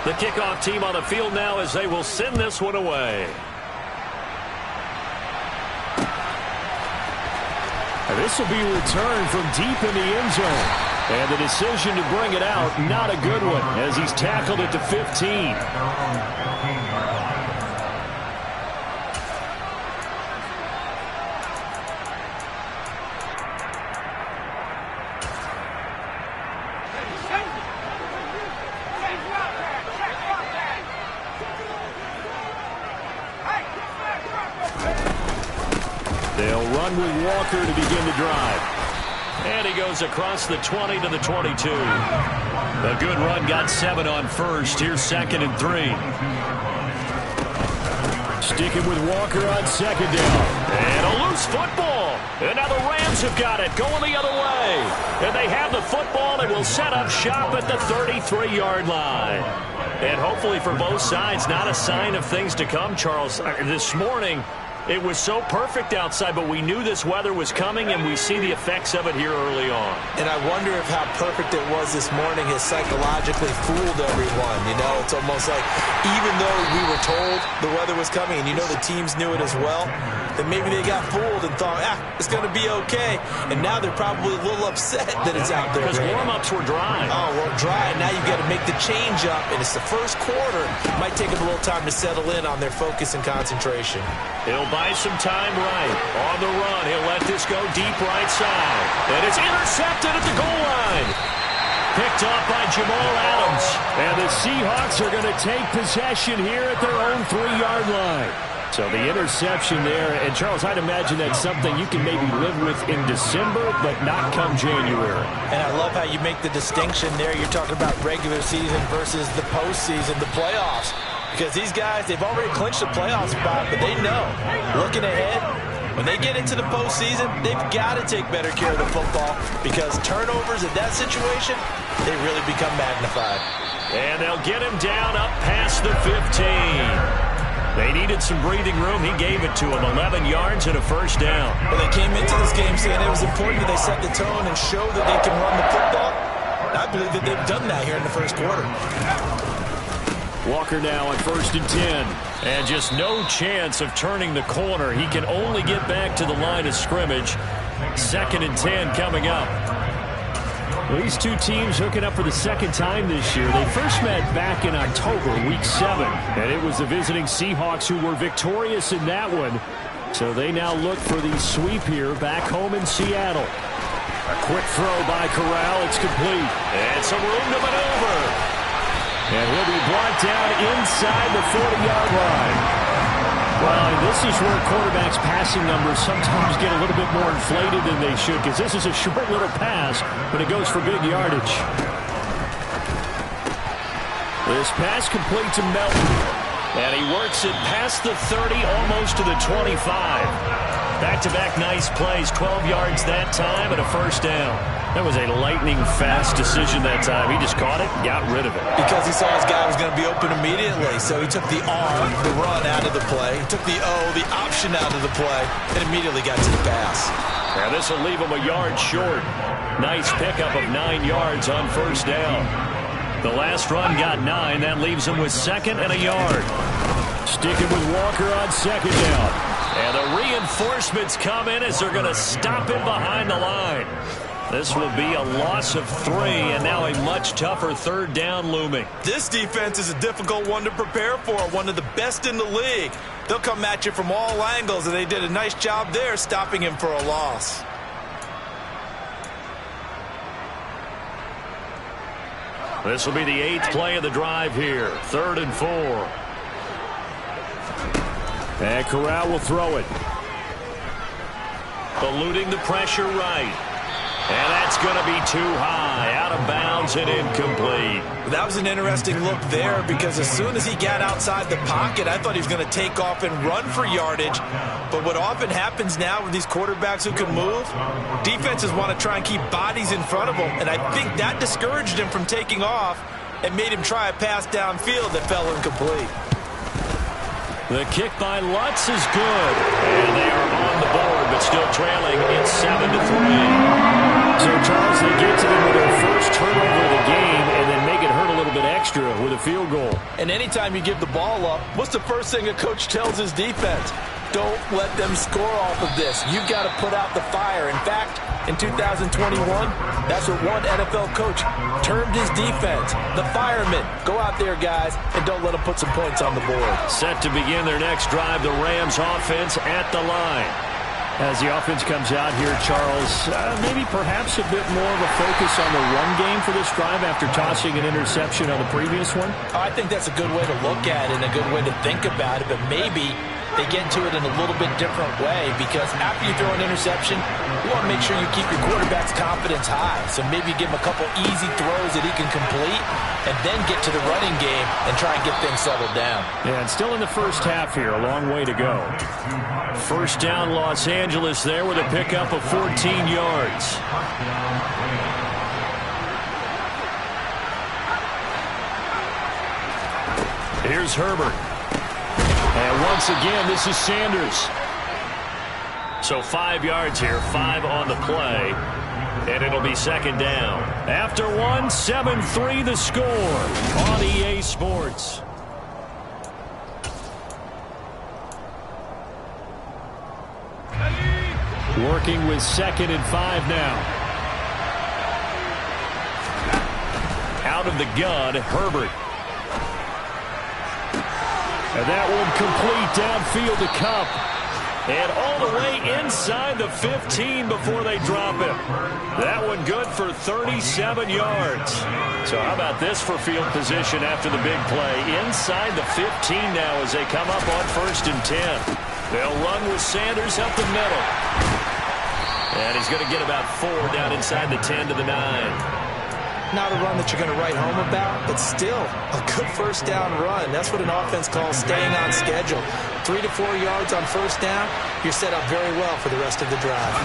The kickoff team on the field now as they will send this one away. And this will be returned from deep in the end zone. And the decision to bring it out, not a good one, as he's tackled it to 15. They'll run with Walker to begin the drive. And he goes across the 20 to the 22. A good run, got 7 on first. Here's 2nd and 3. Sticking with Walker on 2nd down. And a loose football. And now the Rams have got it, going the other way. And they have the football and will set up shop at the 33-yard line. And hopefully for both sides, not a sign of things to come, Charles. This morning, it was so perfect outside, but we knew this weather was coming, and we see the effects of it here early on. And I wonder if how perfect it was this morning has psychologically fooled everyone. You know, it's almost like even though we were told the weather was coming, and you know the teams knew it as well, that maybe they got fooled and thought, it's going to be okay. And now they're probably a little upset that it's out there. Because warm-ups were dry. Oh, well, dry. Now you've got to make the change up, and it's the first quarter. It might take them a little time to settle in on their focus and concentration. He'll buy some time right. On the run, he'll let this go deep right side. And it's intercepted at the goal line. Picked off by Jamal Adams. And the Seahawks are going to take possession here at their own 3-yard line. So the interception there, and Charles, I'd imagine that's something you can maybe live with in December, but not come January. And I love how you make the distinction there. You're talking about regular season versus the postseason, the playoffs. Because these guys, they've already clinched the playoff spot, but they know, looking ahead, when they get into the postseason, they've got to take better care of the football because turnovers in that situation, they really become magnified. And they'll get him down up past the 15. They needed some breathing room. He gave it to them. 11 yards and a first down. Well, they came into this game saying it was important that they set the tone and show that they can run the football. I believe that they've done that here in the first quarter. Walker now on 1st and 10. And just no chance of turning the corner. He can only get back to the line of scrimmage. 2nd and 10 coming up. Well, these two teams hooking up for the second time this year. They first met back in October, week 7. And it was the visiting Seahawks who were victorious in that one. So they now look for the sweep here back home in Seattle. A quick throw by Corral. It's complete. And some room to maneuver. And he'll be brought down inside the 40-yard line. Well, this is where quarterbacks' passing numbers sometimes get a little bit more inflated than they should, because this is a short little pass, but it goes for big yardage. This pass complete to Melton. And he works it past the 30, almost to the 25. Back-to-back nice plays, 12 yards that time, and a first down. That was a lightning-fast decision that time. He just caught it, got rid of it. Because he saw his guy was going to be open immediately, so he took the R, the run, out of the play. He took the O, the option, out of the play, and immediately got to the pass. Now this will leave him a yard short. Nice pickup of 9 yards on first down. The last run got 9. That leaves him with 2nd and a yard. Sticking with Walker on 2nd down. And the reinforcements come in as they're going to stop him behind the line. This will be a loss of 3, and now a much tougher 3rd down looming. This defense is a difficult one to prepare for, one of the best in the league. They'll come at you from all angles, and they did a nice job there stopping him for a loss. This will be the 8th play of the drive here. 3rd and 4. And Corral will throw it. Eluding the pressure right. And that's going to be too high. Out of bounds and incomplete. That was an interesting look there because as soon as he got outside the pocket, I thought he was going to take off and run for yardage. But what often happens now with these quarterbacks who can move, defenses want to try and keep bodies in front of them. And I think that discouraged him from taking off and made him try a pass downfield that fell incomplete. The kick by Lutz is good. And they are on the board, but still trailing. It's 7-3. So, Charles, they get to them with their first turnover of the game and then make it hurt a little bit extra extra with a field goal. And anytime you give the ball up, what's the first thing a coach tells his defense? Don't let them score off of this. You've got to put out the fire. In fact, in 2021, that's what one NFL coach termed his defense. The firemen. Go out there, guys, and don't let them put some points on the board. Set to begin their next drive, the Rams offense at the line. As the offense comes out here, Charles, maybe perhaps a bit more of a focus on the run game for this drive after tossing an interception on the previous one? I think that's a good way to look at it and a good way to think about it, but maybe they get to it in a little bit different way, because after you throw an interception, you want to make sure you keep your quarterback's confidence high. So maybe give him a couple easy throws that he can complete and then get to the running game and try and get things settled down. Yeah, and still in the first half here, a long way to go. First down, Los Angeles there with a pickup of 14 yards. Here's Herbert. And once again, this is Sanders. So 5 yards here, 5 on the play. And it'll be second down. After one, 7-3 the score on EA Sports. Working with 2nd and 5 now. Out of the gun, Herbert. And that one complete downfield to Kupp. And all the way inside the 15 before they drop him. That one good for 37 yards. So how about this for field position after the big play? Inside the 15 now as they come up on 1st and 10. They'll run with Sanders up the middle. And he's going to get about 4 down inside the 10 to the 9. Not a run that you're going to write home about, but still a good first down run. That's what an offense calls staying on schedule. 3 to 4 yards on first down, you're set up very well for the rest of the drive.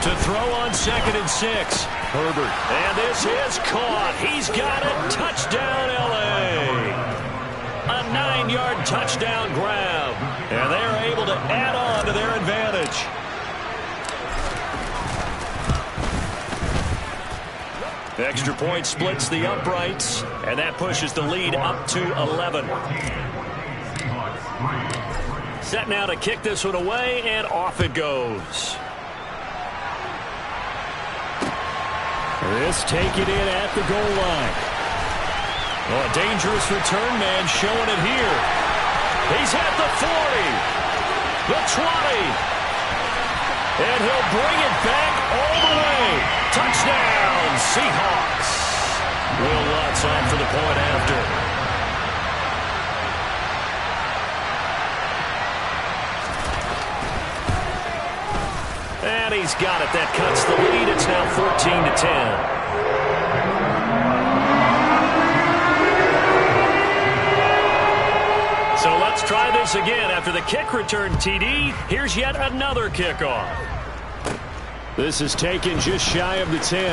To throw on 2nd and 6, Herbert. And this is caught. He's got it. Touchdown, L.A. A 9-yard touchdown grab. And they're able to add on to their advantage. Extra point splits the uprights, and that pushes the lead up to 11. Set now to kick this one away, and off it goes. This taken in at the goal line. Oh, a dangerous return man showing it here. He's at the 40, the 20. And he'll bring it back all the way. Touchdown, Seahawks. Will Lutz on for the point after. And he's got it. That cuts the lead. It's now 14 to 10. So let's try this again. After the kick return TD, here's yet another kickoff. This is taken just shy of the 10.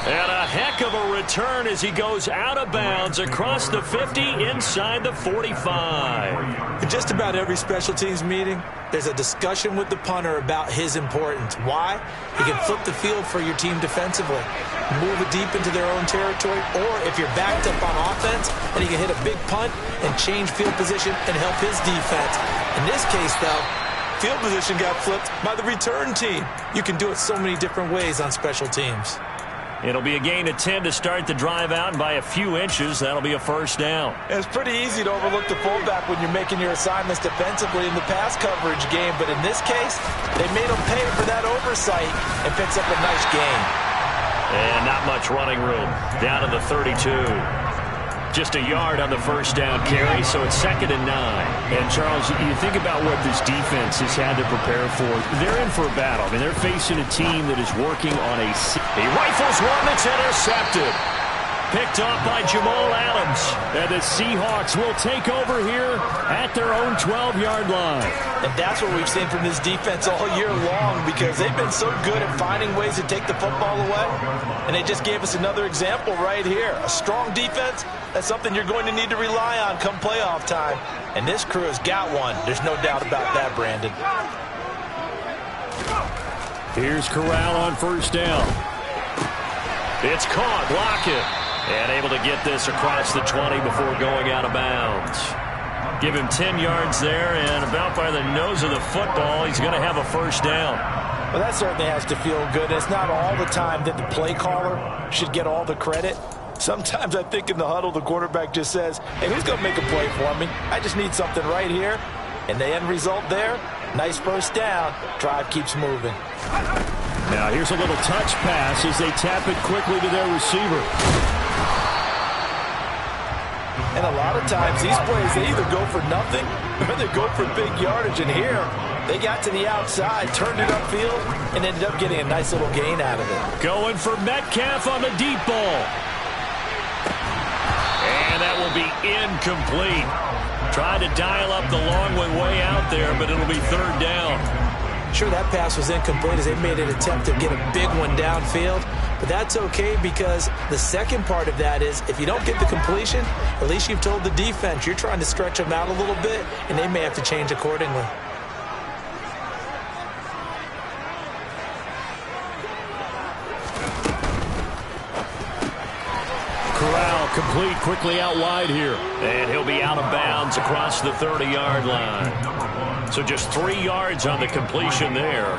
And a heck of a return as he goes out of bounds across the 50 inside the 45. In just about every special teams meeting, there's a discussion with the punter about his importance. Why? He can flip the field for your team defensively, move it deep into their own territory, or if you're backed up on offense, then he can hit a big punt and change field position and help his defense. In this case, though, field position got flipped by the return team. You can do it so many different ways on special teams. It'll be a gain of 10 to start the drive out, and by a few inches, that'll be a first down. It's pretty easy to overlook the fullback when you're making your assignments defensively in the pass coverage game, but in this case, they made him pay for that oversight and picks up a nice gain. And not much running room. Down to the 32. Just a yard on the first down carry, so it's 2nd and 9. And, Charles, you think about what this defense has had to prepare for. They're in for a battle. I mean, they're facing a team that is working on a... He rifles one that's intercepted. Picked off by Jamal Adams. And the Seahawks will take over here at their own 12-yard line. And that's what we've seen from this defense all year long, because they've been so good at finding ways to take the football away. And they just gave us another example right here. A strong defense, that's something you're going to need to rely on come playoff time. And this crew has got one. There's no doubt about that, Brandon. Here's Corral on first down. It's caught, Lockett, and able to get this across the 20 before going out of bounds. Give him 10 yards there, and about by the nose of the football, he's going to have a first down. Well, that certainly has to feel good. It's not all the time that the play caller should get all the credit. Sometimes I think in the huddle, the quarterback just says, hey, who's going to make a play for me? I just need something right here. And the end result there, nice first down. Drive keeps moving. Now here's a little touch pass as they tap it quickly to their receiver. And a lot of times these plays, they either go for nothing or they go for big yardage. And here, they got to the outside, turned it upfield, and ended up getting a nice little gain out of it. Going for Metcalf on the deep ball. And that will be incomplete. Tried to dial up the long one way out there, but it'll be third down. Sure, that pass was incomplete as they made an attempt to get a big one downfield. But that's okay because the second part of that is if you don't get the completion, at least you've told the defense you're trying to stretch them out a little bit, and they may have to change accordingly. Corral complete quickly out wide here. And he'll be out of bounds across the 30-yard line. So just 3 yards on the completion there.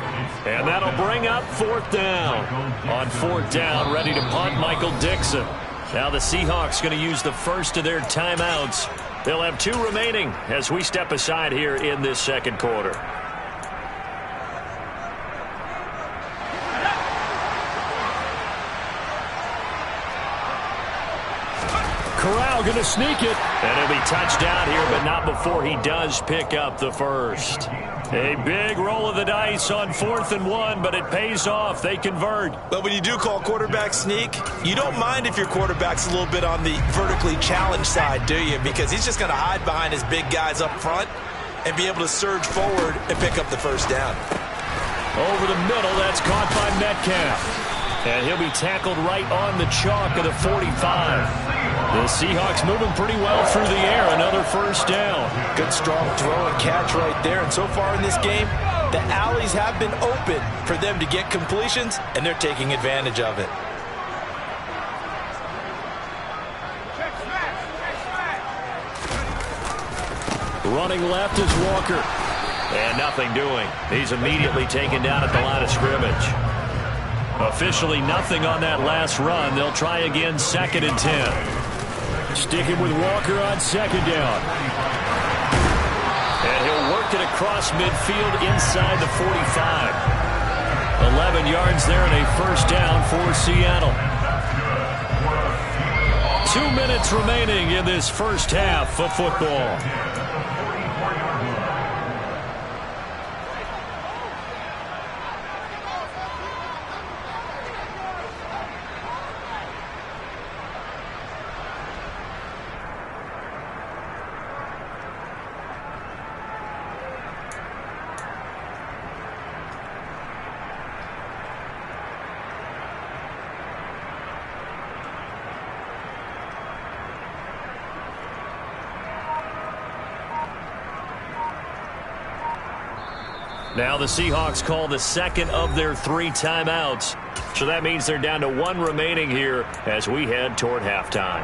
And that'll bring up fourth down. On fourth down, ready to punt, Michael Dixon. Now the Seahawks going to use the first of their timeouts. They'll have 2 remaining as we step aside here in this second quarter. Corral going to sneak it. And he'll be touchdown here, but not before he does pick up the first. A big roll of the dice on 4th and 1, but it pays off. They convert. But when you do call quarterback sneak, you don't mind if your quarterback's a little bit on the vertically challenged side, do you? Because he's just going to hide behind his big guys up front and be able to surge forward and pick up the first down. Over the middle, that's caught by Metcalf. And he'll be tackled right on the chalk of the 45. The Seahawks moving pretty well through the air. Another first down. Good strong throw and catch right there. And so far in this game, the alleys have been open for them to get completions, and they're taking advantage of it. Running left is Walker. And nothing doing. He's immediately taken down at the line of scrimmage. Officially nothing on that last run. They'll try again, 2nd and 10. Sticking with Walker on 2nd down. And he'll work it across midfield inside the 45. 11 yards there and a first down for Seattle. 2 minutes remaining in this first half of football. Now the Seahawks call the second of their 3 timeouts. So that means they're down to 1 remaining here as we head toward halftime.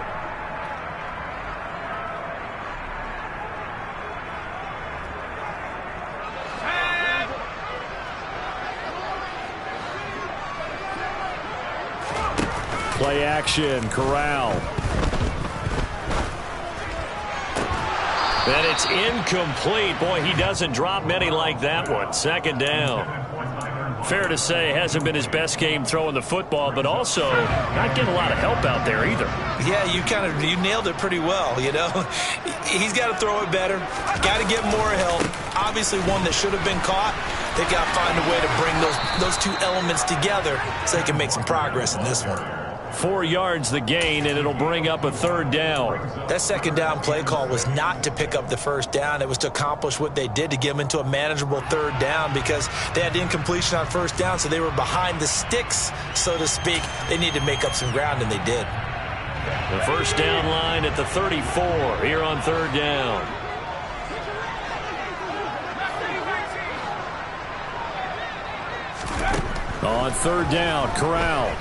Play action, Corral. And it's incomplete. Boy, he doesn't drop many like that one. 2nd down. Fair to say, hasn't been his best game throwing the football, but also not getting a lot of help out there either. Yeah, you nailed it pretty well, you know. He's got to throw it better. Got to get more help. Obviously one that should have been caught. They've got to find a way to bring those 2 elements together so they can make some progress in this one. 4 yards the gain, and it'll bring up a 3rd down. That 2nd down play call was not to pick up the first down. It was to accomplish what they did to get them into a manageable 3rd down because they had incompletion on 1st down, so they were behind the sticks, so to speak. They needed to make up some ground, and they did. The first down line at the 34 here on 3rd down. On 3rd down, Corral.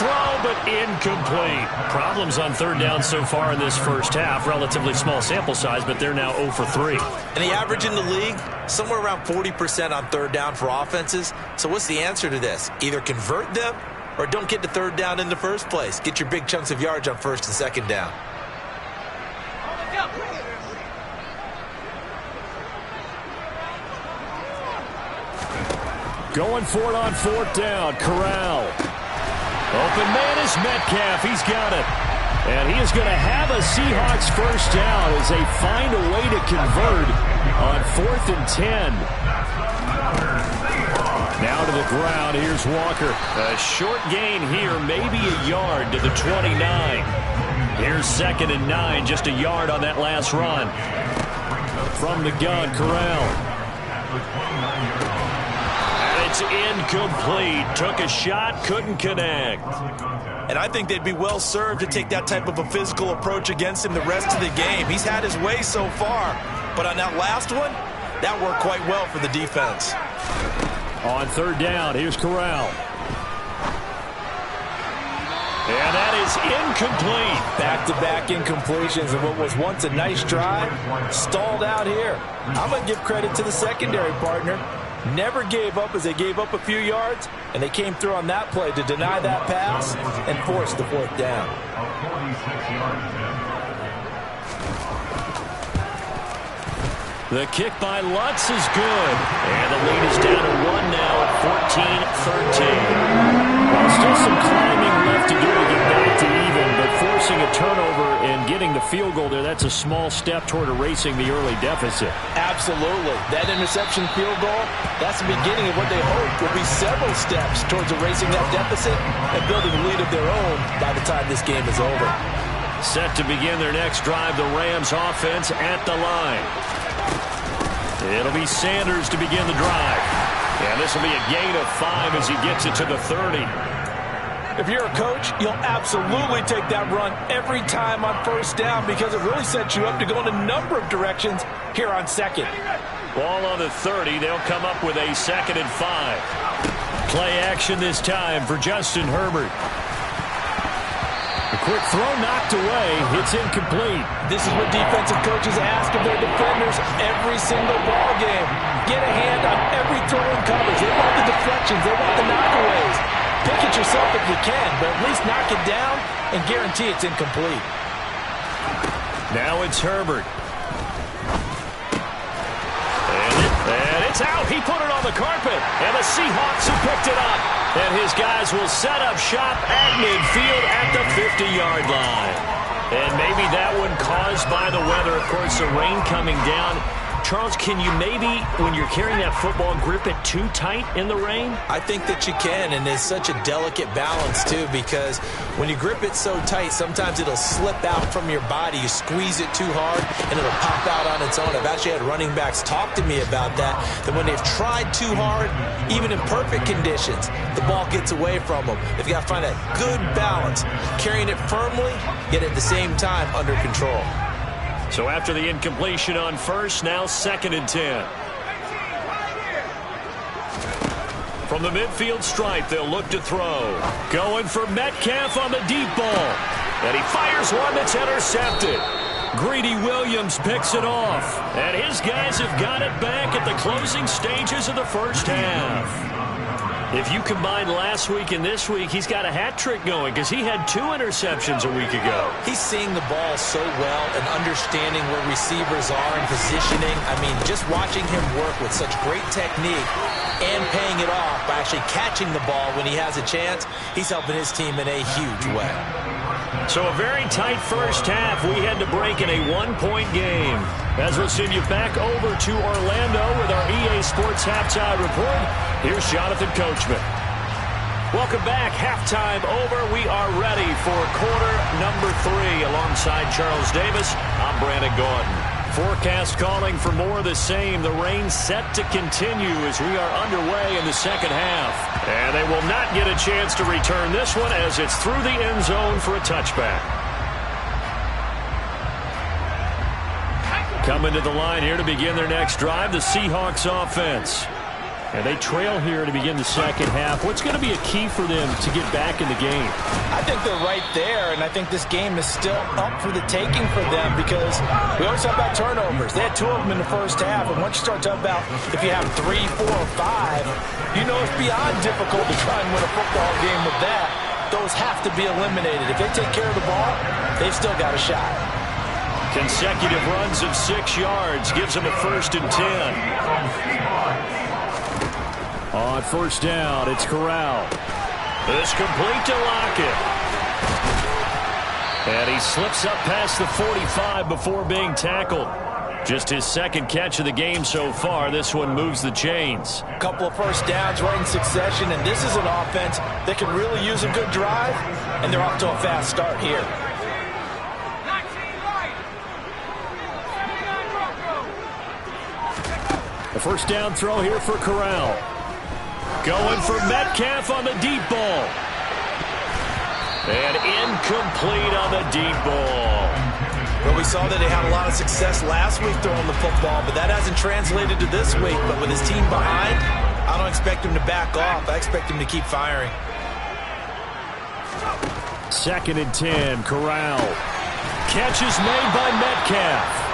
throw, but incomplete. Problems on third down so far in this first half. Relatively small sample size, but they're now 0 for 3. And the average in the league, somewhere around 40% on third down for offenses. So what's the answer to this? Either convert them or don't get to third down in the first place. Get your big chunks of yards on first and second down. Going for it on fourth down. Corral. Open man is Metcalf. He's got it. And he is going to have a Seahawks first down as they find a way to convert on 4th and 10. Now to the ground. Here's Walker. A short gain here, maybe a yard to the 29. Here's 2nd and 9, just a yard on that last run. From the gun, Corral. It's incomplete. Took a shot, couldn't connect. And I think they'd be well served to take that type of a physical approach against him the rest of the game. He's had his way so far, but on that last one, that worked quite well for the defense. On third down, here's Corral. And that is incomplete. Back-to-back incompletions of what was once a nice drive, stalled out here. I'm going to give credit to the secondary partner. Never gave up as they gave up a few yards, and they came through on that play to deny that pass and force the fourth down. The kick by Lutz is good. And the lead is down to 1 now at 14-13. Well, still some climbing left to do to get back to even, but forcing a turnover and getting the field goal there, that's a small step toward erasing the early deficit. Absolutely. That interception field goal, that's the beginning of what they hope will be several steps towards erasing that deficit and building a lead of their own by the time this game is over. Set to begin their next drive, the Rams offense at the line. It'll be Sanders to begin the drive. And this will be a gain of 5 as he gets it to the 30. If you're a coach, you'll absolutely take that run every time on first down because it really sets you up to go in a number of directions here on second. Ball on the 30. They'll come up with a 2nd and 5. Play action this time for Justin Herbert. A quick throw knocked away. It's incomplete. This is what defensive coaches ask of their defenders every single ball game. Get a hand on every throw in coverage. They want the deflections. They want the knockaways. Pick it yourself if you can, but at least knock it down and guarantee it's incomplete. Now it's Herbert. And it's out. He put it on the carpet. And the Seahawks have picked it up. And his guys will set up shop at midfield at the 50-yard line. And maybe that one caused by the weather. Of course, the rain coming down. Charles, can you maybe, when you're carrying that football, grip it too tight in the rain? I think that you can, and it's such a delicate balance, too, because when you grip it so tight, sometimes it'll slip out from your body. You squeeze it too hard, and it'll pop out on its own. I've actually had running backs talk to me about that when they've tried too hard, even in perfect conditions, the ball gets away from them. They've got to find that good balance, carrying it firmly, yet at the same time under control. So after the incompletion on first, now 2nd and 10. From the midfield stripe, they'll look to throw. Going for Metcalf on the deep ball. And he fires one that's intercepted. Greedy Williams picks it off. And his guys have got it back at the closing stages of the first half. If you combine last week and this week, he's got a hat trick going because he had 2 interceptions a week ago. He's seeing the ball so well and understanding where receivers are and positioning. I mean, just watching him work with such great technique and paying it off by actually catching the ball when he has a chance, he's helping his team in a huge way. So a very tight first half. We had to break in a 1-point game. As we'll send you back over to Orlando with our EA Sports Halftime Report, here's Jonathan Coachman. Welcome back. Halftime over. We are ready for quarter number 3. Alongside Charles Davis, I'm Brandon Gordon. Forecast calling for more of the same. The rain set to continue as we are underway in the second half. And they will not get a chance to return this one as it's through the end zone for a touchback. Coming to the line here to begin their next drive, the Seahawks offense. And they trail here to begin the second half. What's going to be a key for them to get back in the game? I think they're right there, and I think this game is still up for the taking for them because we always talk about turnovers. They had 2 of them in the first half, and once you start talking about if you have 3, 4, or 5, you know it's beyond difficult to try and win a football game with that. Those have to be eliminated. If they take care of the ball, they've still got a shot. Consecutive runs of 6 yards gives them a 1st and 10. On first down, it's Corral. It's complete to Lockett. And he slips up past the 45 before being tackled. Just his 2nd catch of the game so far. This one moves the chains. A couple of first downs right in succession, and this is an offense that can really use a good drive, and they're off to a fast start here. The first down throw here for Corral. Going for Metcalf on the deep ball. And incomplete on the deep ball. Well, we saw that they had a lot of success last week throwing the football, but that hasn't translated to this week. But with his team behind, I don't expect him to back off. I expect him to keep firing. 2nd and 10, Corral. Catch is made by Metcalf.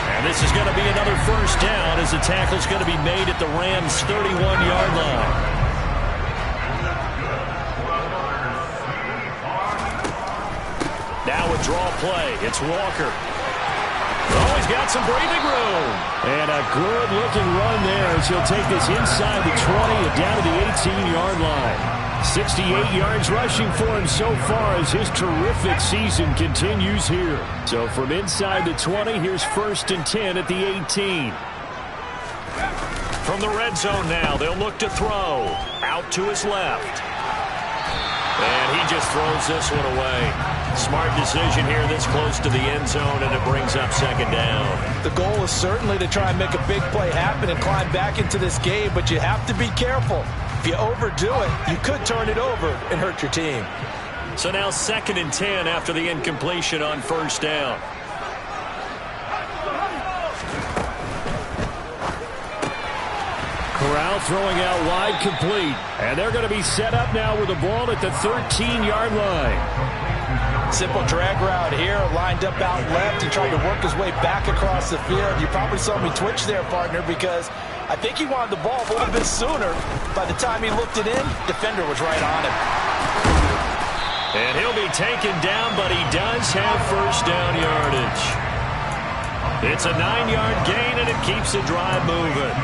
And this is going to be another first down as the tackle's going to be made at the Rams' 31-yard line. Now a draw play. It's Walker. Oh, he's got some breathing room. And a good-looking run there as he'll take this inside the 20 and down to the 18-yard line. 68 yards rushing for him so far as his terrific season continues here. So from inside the 20, here's 1st and 10 at the 18. From the red zone now, they'll look to throw. Out to his left. And he just throws this one away. Smart decision here this close to the end zone, and it brings up 2nd down. The goal is certainly to try and make a big play happen and climb back into this game, but you have to be careful. If you overdo it, you could turn it over and hurt your team. So now 2nd and 10 after the incompletion on first down. Corral throwing out wide, complete. And they're going to be set up now with the ball at the 13-yard line. Simple drag route here, lined up out left. He tried to work his way back across the field. You probably saw me twitch there, partner, because I think he wanted the ball a little bit sooner. By the time he looked it in, defender was right on him. And he'll be taken down, but he does have first down yardage. It's a 9-yard gain, and it keeps the drive moving.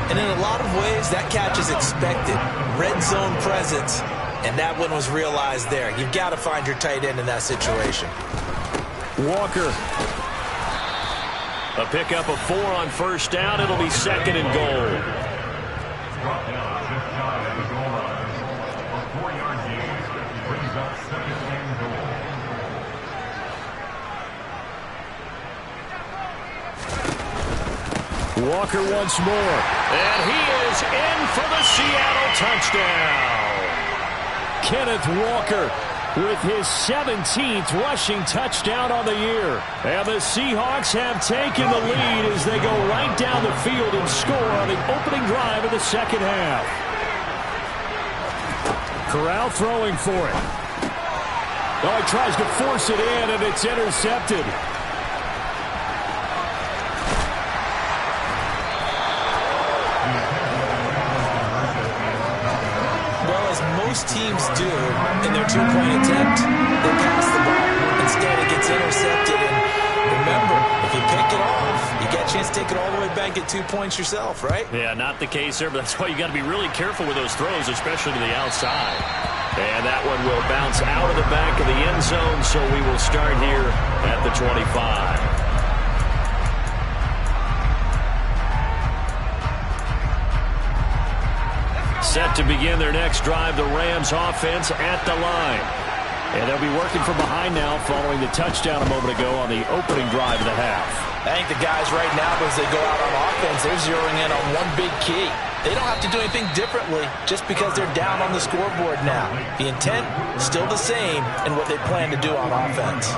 And in a lot of ways, that catch is expected. Red zone presence, and that one was realized there. You've got to find your tight end in that situation. Walker. A pickup of 4 on first down. It'll be 2nd and goal. Walker once more. And he is in for the Seattle touchdown. Kenneth Walker with his 17th rushing touchdown on the year. And the Seahawks have taken the lead as they go right down the field and score on the opening drive of the second half. Corral throwing for it. Oh, he tries to force it in, and it's intercepted. Most teams do in their two-point attempt, they pass the ball. Instead, it gets intercepted. And remember, if you pick it off, you get a chance to take it all the way back, get 2 points yourself, right? Yeah, not the case there, but that's why you got to be really careful with those throws, especially to the outside. And that one will bounce out of the back of the end zone, so we will start here at the 25. Set to begin their next drive, the Rams offense at the line. And they'll be working from behind now following the touchdown a moment ago on the opening drive of the half. I think the guys right now, as they go out on offense, they're zeroing in on one big key. They don't have to do anything differently just because they're down on the scoreboard now. The intent, still the same in what they plan to do on offense.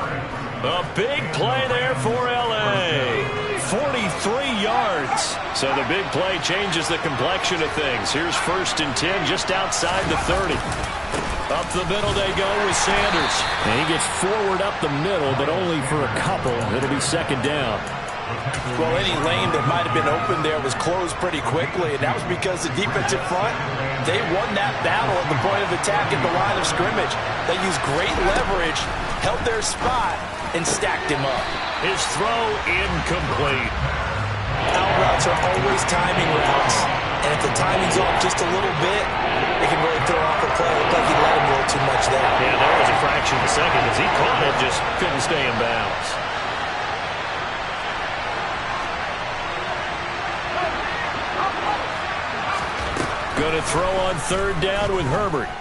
A big play there for L.A. 43 yards. So the big play changes the complexion of things. Here's 1st and 10 just outside the 30. Up the middle they go with Sanders. And he gets forward up the middle, but only for a couple. It'll be 2nd down. Well, any lane that might have been open there was closed pretty quickly, and that was because the defensive front, they won that battle at the point of attack at the line of scrimmage. They used great leverage, held their spot, and stacked him up. His throw incomplete. Out routes are always timing routes, and if the timing's off just a little bit, it can really throw off a play. It looked like he let him a little too much there. Yeah, there was a fraction of a second as he caught it, just couldn't stay in bounds. Going to throw on 3rd down with Herbert.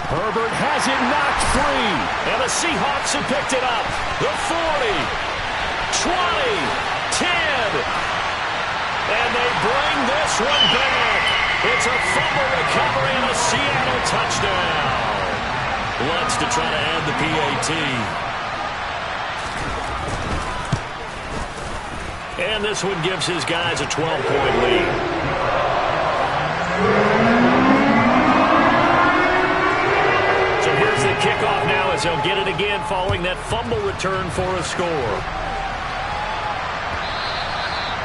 Herbert has it knocked free. And the Seahawks have picked it up. The 40, 20, 10. And they bring this one back. It's a fumble recovery and a Seattle touchdown. Lutz to try to add the PAT. And this one gives his guys a 12-point lead. So here's the kickoff now as they'll get it again following that fumble return for a score.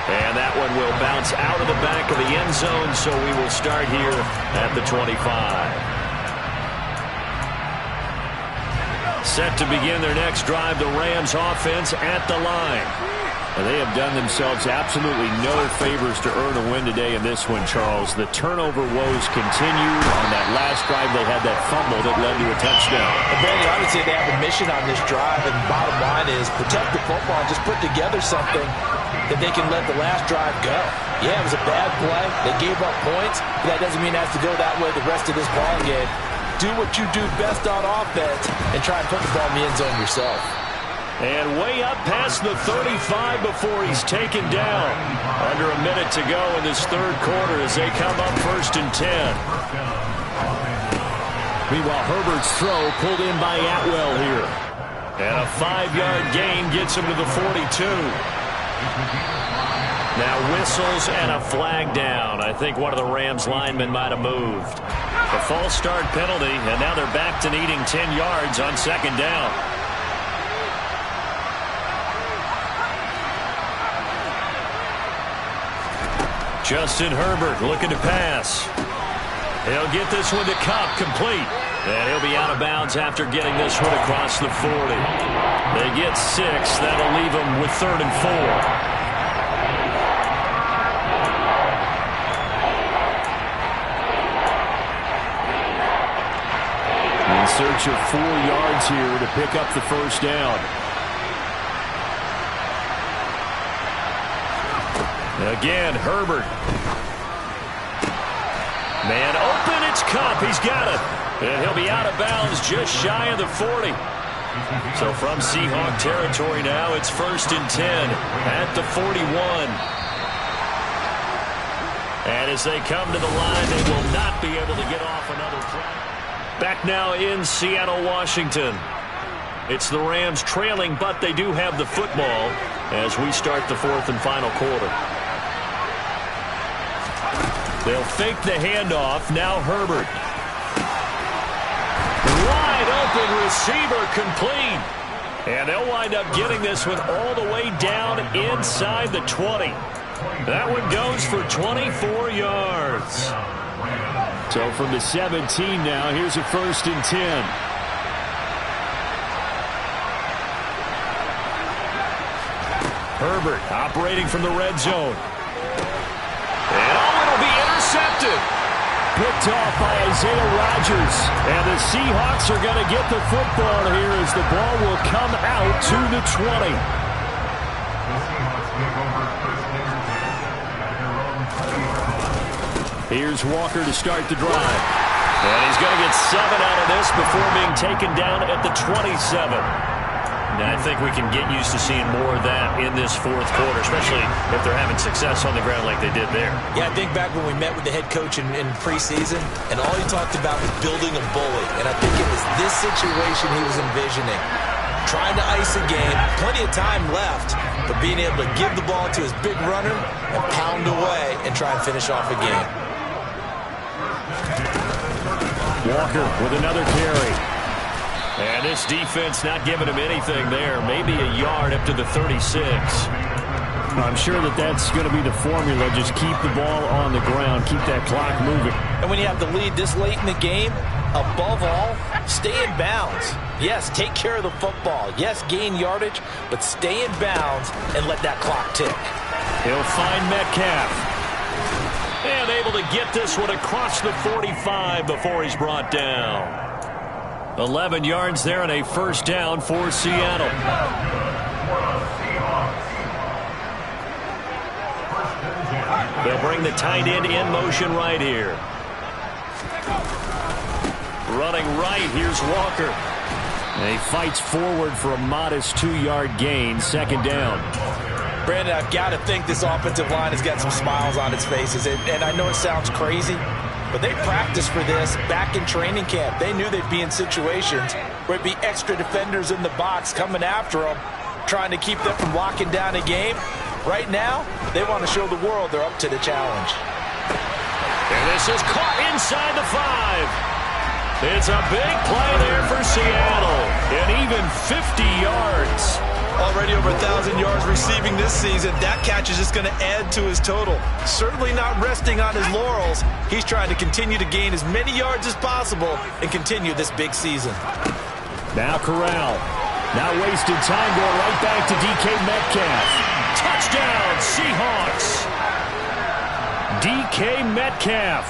And that one will bounce out of the back of the end zone, so we will start here at the 25. Set to begin their next drive, the Rams offense at the line. And they have done themselves absolutely no favors to earn a win today in this one, Charles. The turnover woes continue. On that last drive, they had that fumble that led to a touchdown. Brandon, I would say they have a mission on this drive, and the bottom line is protect the football and just put together something that they can let the last drive go. Yeah, it was a bad play. They gave up points, but that doesn't mean it has to go that way the rest of this ball game. Do what you do best on offense and try and put the ball in the end zone yourself. And way up past the 35 before he's taken down. Under a minute to go in this 3rd quarter as they come up 1st and 10. Meanwhile, Herbert's throw pulled in by Atwell here. And a 5-yard gain gets him to the 42. Now whistles and a flag down. I think one of the Rams linemen might have moved. A false start penalty, and now they're back to needing 10 yards on 2nd down. Justin Herbert looking to pass. He'll get this one to Kupp, complete. And he'll be out of bounds after getting this one across the 40. They get 6. That'll leave them with 3rd and 4. In search of 4 yards here to pick up the 1st down. Again, Herbert. Man open, it's Kupp. He's got it. And he'll be out of bounds just shy of the 40. So from Seahawk territory now, it's 1st and 10 at the 41. And as they come to the line, they will not be able to get off another play. Back now in Seattle, Washington. It's the Rams trailing, but they do have the football as we start the 4th and final quarter. They'll fake the handoff. Now Herbert. Wide open receiver, complete. And they'll wind up getting this one all the way down inside the 20. That one goes for 24 yards. So from the 17 now, here's a 1st and 10. Herbert operating from the red zone. And it'll be intercepted. Picked off by Isaiah Rodgers. And the Seahawks are going to get the football here as the ball will come out to the 20. Here's Walker to start the drive. And he's going to get 7 out of this before being taken down at the 27. Now, I think we can get used to seeing more of that in this 4th quarter, especially if they're having success on the ground like they did there. Yeah, I think back when we met with the head coach in preseason, and all he talked about was building a bully. And I think it was this situation he was envisioning. trying to ice a game, plenty of time left, but being able to give the ball to his big runner and pound away and try and finish off a game. Walker with another carry. And this defense not giving him anything there. Maybe a yard up to the 36. I'm sure that's going to be the formula. Just keep the ball on the ground. Keep that clock moving. And when you have the lead this late in the game, above all, stay in bounds. Yes, take care of the football. Yes, gain yardage, but stay in bounds and let that clock tick. He'll find Metcalf. And able to get this one across the 45 before he's brought down. 11 yards there and a first down for Seattle. They'll bring the tight end in motion right here. Running right, here's Walker. And he fights forward for a modest 2-yard gain, second down. Brandon, I've got to think this offensive line has got some smiles on its faces. And I know it sounds crazy, but they practiced for this back in training camp. They knew they'd be in situations where it'd be extra defenders in the box coming after them, trying to keep them from locking down a game. Right now, they want to show the world they're up to the challenge. And this is caught inside the 5. It's a big play there for Seattle. And even 50 yards. Already over 1,000 yards receiving this season. That catch is just going to add to his total. Certainly not resting on his laurels. He's trying to continue to gain as many yards as possible and continue this big season. Now Corral. Not wasting time, going right back to DK Metcalf. Touchdown, Seahawks. DK Metcalf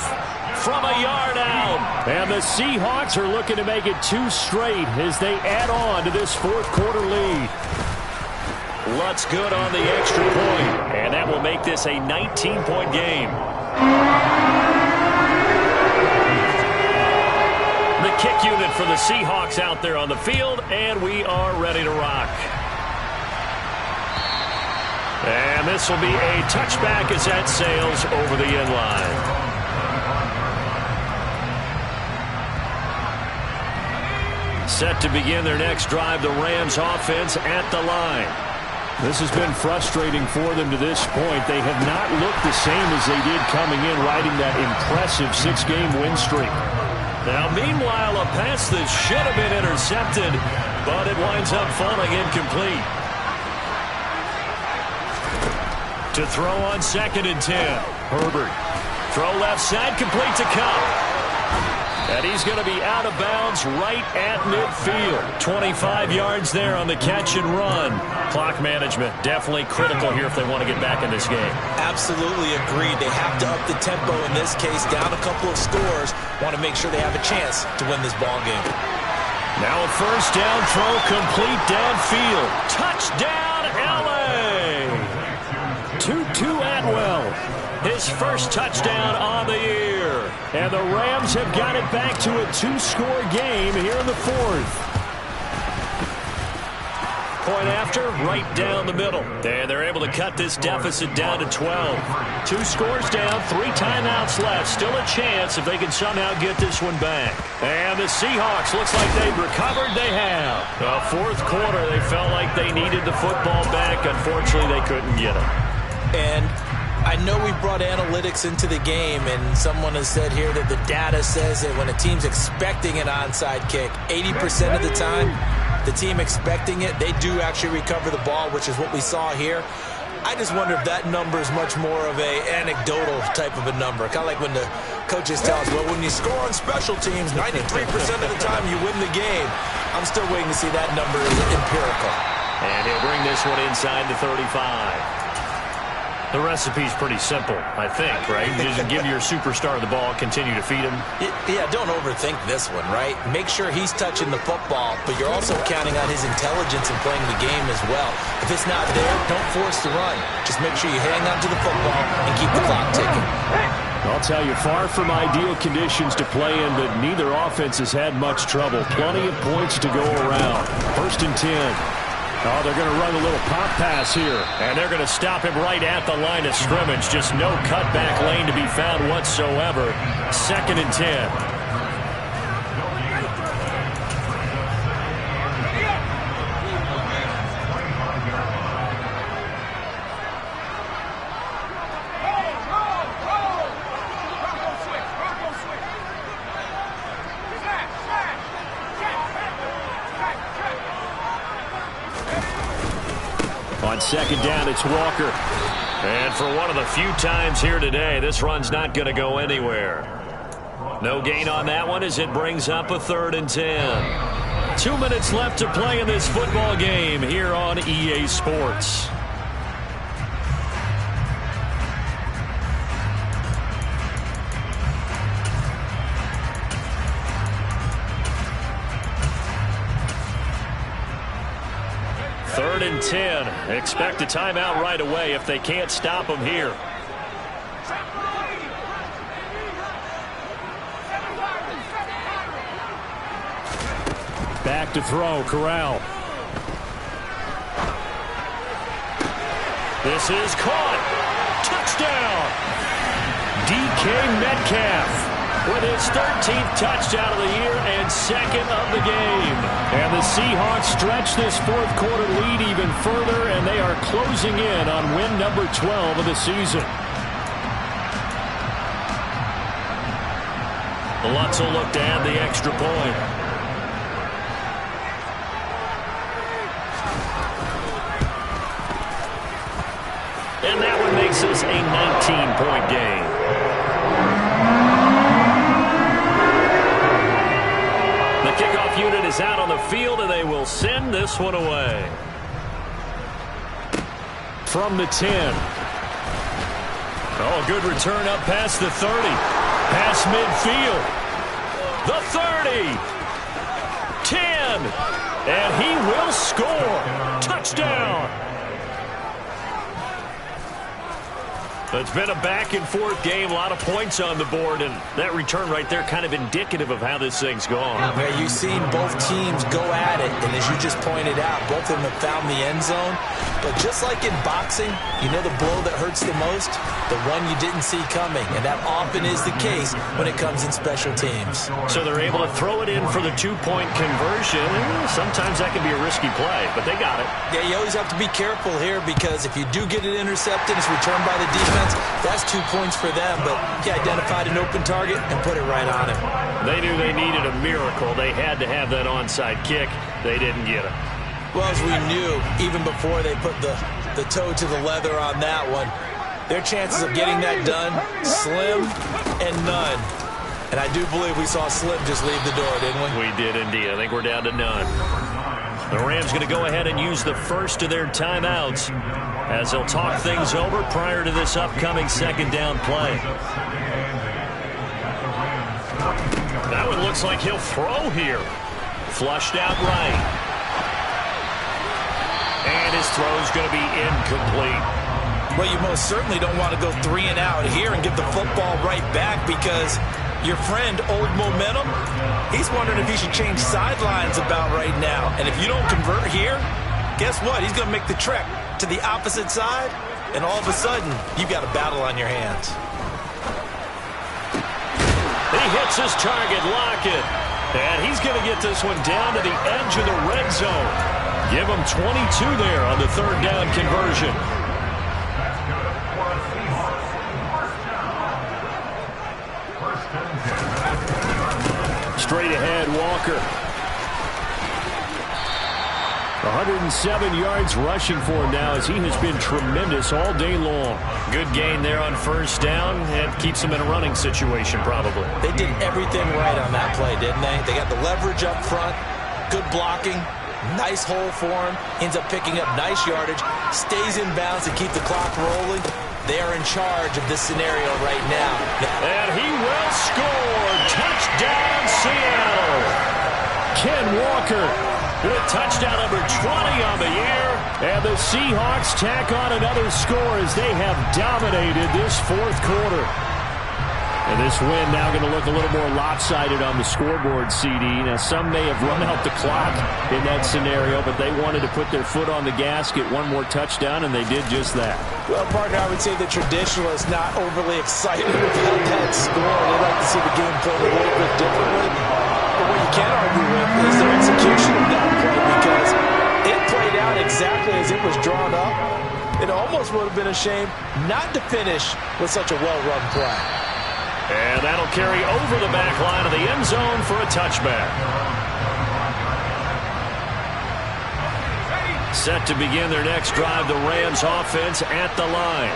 from a yard out. And the Seahawks are looking to make it 2 straight as they add on to this fourth quarter lead. Lutz good on the extra point. And that will make this a 19-point game. The kick unit for the Seahawks out there on the field. And we are ready to rock. And this will be a touchback as that sails over the end line. Set to begin their next drive, the Rams offense at the line. This has been frustrating for them to this point. They have not looked the same as they did coming in, riding that impressive 6-game win streak. Now, meanwhile, a pass that should have been intercepted, but it winds up falling incomplete. To throw on 2nd and 10. Herbert. Throw left side, complete to Cup. And he's going to be out of bounds right at midfield. 25 yards there on the catch and run. Clock management definitely critical here if they want to get back in this game. Absolutely agreed. They have to up the tempo in this case, down a couple of scores. Want to make sure they have a chance to win this ball game. Now a first down throw complete downfield. Touchdown, LA! Tutu Atwell, his first touchdown on the year. And the Rams have got it back to a 2-score game here in the fourth. Point after, right down the middle. And they're able to cut this deficit down to 12. 2 scores down, 3 timeouts left. Still a chance if they can somehow get this one back. And the Seahawks, looks like they've recovered. They have. The fourth quarter, they felt like they needed the football back. Unfortunately, they couldn't get it. And I know we brought analytics into the game, and someone has said here that the data says that when a team's expecting an onside kick, 80% of the time, the team expecting it, they do actually recover the ball, which is what we saw here. I just wonder if that number is much more of a anecdotal type of a number. Kind of like when the coaches tell us, well, when you score on special teams, 93% of the time you win the game. I'm still waiting to see that number is empirical. And he'll bring this one inside the 35. The recipe's pretty simple, I think, right? You just give your superstar the ball, continue to feed him. Yeah, don't overthink this one, right? Make sure he's touching the football, but you're also counting on his intelligence in playing the game as well. If it's not there, don't force the run. Just make sure you hang on to the football and keep the clock ticking. I'll tell you, far from ideal conditions to play in, but neither offense has had much trouble. Plenty of points to go around. 1st and 10. Oh, they're going to run a little pop pass here. And they're going to stop him right at the line of scrimmage. Just no cutback lane to be found whatsoever. 2nd and 10. second down, it's Walker. And for one of the few times here today, this run's not going to go anywhere. No gain on that one as it brings up a 3rd and 10. 2 minutes left to play in this football game here on EA Sports. Third and 10. Expect a timeout right away if they can't stop them here. Back to throw, Corral. This is caught. Touchdown. DK Metcalf with his 13th touchdown of the year and 2nd of the game. And the Seahawks stretch this 4th quarter lead even further, and they are closing in on win number 12 of the season. Lutz will look to add the extra point. And that one makes this a 19-point game. The kickoff unit is out on the field, and they will send this one away. From the 10. Oh, good return up past the 30. Past midfield. The 30. 10. And he will score. Touchdown. It's been a back-and-forth game, a lot of points on the board, and that return right there kind of indicative of how this thing's gone. Yeah, you've seen both teams go at it, and as you just pointed out, both of them have found the end zone. But just like in boxing, you know the blow that hurts the most? The one you didn't see coming, and that often is the case when it comes in special teams. So they're able to throw it in for the 2-point conversion. Sometimes that can be a risky play, but they got it. Yeah, you always have to be careful here because if you do get it intercepted, it's returned by the defense. That's 2 points for them, but he identified an open target and put it right on him. They knew they needed a miracle. They had to have that onside kick. They didn't get it. Well, as we knew, even before they put the toe to the leather on that one, their chances of getting that done, slim and none. And I do believe we saw Slim just leave the door, didn't we? We did indeed. I think we're down to none. The Rams going to go ahead and use the first of their timeouts as they'll talk things over prior to this upcoming 2nd down play. That one looks like he'll throw here. Flushed out right. And his throw's going to be incomplete. Well, you most certainly don't want to go 3 and out here and give the football right back because your friend, Old Momentum, he's wondering if he should change sidelines about right now. And if you don't convert here, guess what? He's going to make the trek to the opposite side, and all of a sudden, you've got a battle on your hands. He hits his target, Lockett. And he's going to get this one down to the edge of the red zone. Give him 22 there on the 3rd down conversion. Straight ahead, Walker. 107 yards rushing for him now as he has been tremendous all day long. Good gain there on 1st down and keeps him in a running situation probably. They did everything right on that play, didn't they? They got the leverage up front, good blocking, nice hole for him, ends up picking up nice yardage, stays in bounds to keep the clock rolling. They are in charge of this scenario right now. And he will score. Touchdown, Seattle. Ken Walker with touchdown number 20 on the year. And the Seahawks tack on another score as they have dominated this 4th quarter. And this win now going to look a little more lopsided on the scoreboard, CD. Now, some may have run out the clock in that scenario, but they wanted to put their foot on the gas, get one more touchdown, and they did just that. Well, partner, I would say the traditionalists not overly excited about that score. They like to see the game played a little bit differently. But what you can't argue with is their execution of that play because it played out exactly as it was drawn up. It almost would have been a shame not to finish with such a well-run play. And that'll carry over the back line of the end zone for a touchback. Set to begin their next drive, the Rams offense at the line.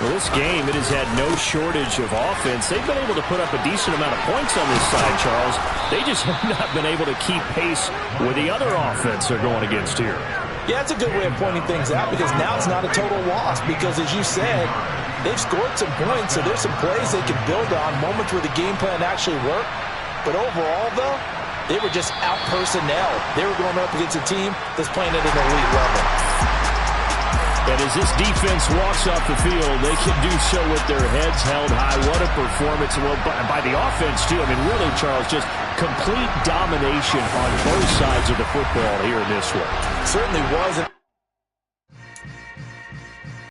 Well, this game, it has had no shortage of offense. They've been able to put up a decent amount of points on this side, Charles. They just have not been able to keep pace with the other offense they're going against here. Yeah, it's a good way of pointing things out because now it's not a total loss because, as you said, they've scored some points, so there's some plays they can build on, moments where the game plan actually worked. But overall, though, they were just out-personnel. They were going up against a team that's playing at an elite level. And as this defense walks off the field, they can do so with their heads held high. What a performance. Well, by the offense, too. I mean, really, Charles, just complete domination on both sides of the football here in this one. Certainly was.